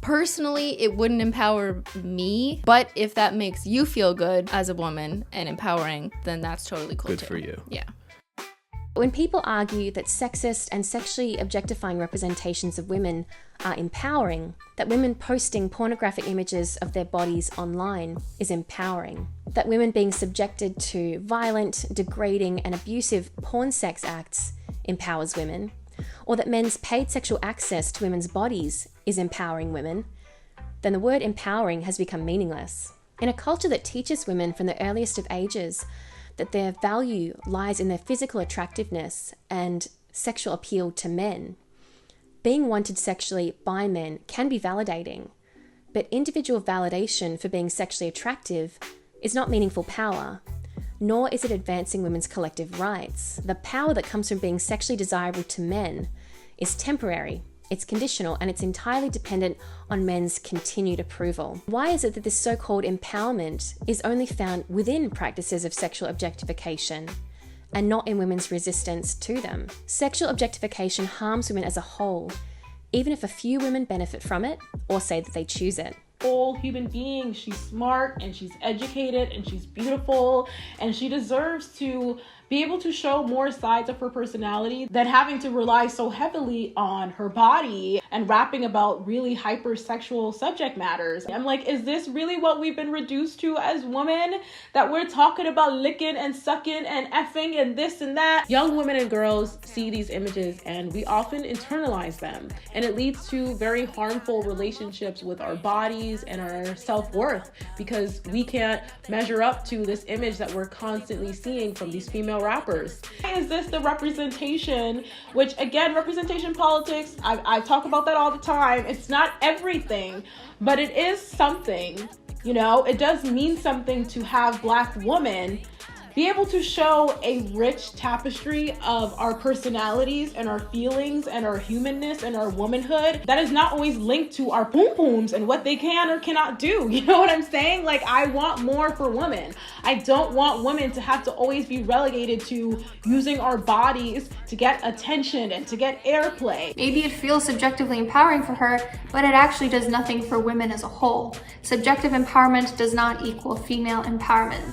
Personally, it wouldn't empower me, but if that makes you feel good as a woman and empowering, then that's totally cool too. Good for you. Yeah. When people argue that sexist and sexually objectifying representations of women are empowering, that women posting pornographic images of their bodies online is empowering, that women being subjected to violent, degrading, and abusive porn sex acts empowers women, or that men's paid sexual access to women's bodies is empowering women, then the word empowering has become meaningless. In a culture that teaches women from the earliest of ages that their value lies in their physical attractiveness and sexual appeal to men, being wanted sexually by men can be validating, but individual validation for being sexually attractive is not meaningful power, nor is it advancing women's collective rights. The power that comes from being sexually desirable to men is temporary, it's conditional, and it's entirely dependent on men's continued approval. Why is it that this so-called empowerment is only found within practices of sexual objectification and not in women's resistance to them? Sexual objectification harms women as a whole, even if a few women benefit from it or say that they choose it. Whole human being. She's smart and she's educated and she's beautiful and she deserves to be able to show more sides of her personality than having to rely so heavily on her body and rapping about really hypersexual subject matters. I'm like, is this really what we've been reduced to as women? That we're talking about licking and sucking and effing and this and that? Young women and girls see these images and we often internalize them, and it leads to very harmful relationships with our bodies and our self-worth because we can't measure up to this image that we're constantly seeing from these female rappers. Is this the representation? Which again, representation politics, I talk about that all the time. It's not everything, but it is something. You know, it does mean something to have Black women be able to show a rich tapestry of our personalities and our feelings and our humanness and our womanhood that is not always linked to our boom booms and what they can or cannot do. You know what I'm saying? Like, I want more for women. I don't want women to have to always be relegated to using our bodies to get attention and to get airplay. Maybe it feels subjectively empowering for her, but it actually does nothing for women as a whole. Subjective empowerment does not equal female empowerment.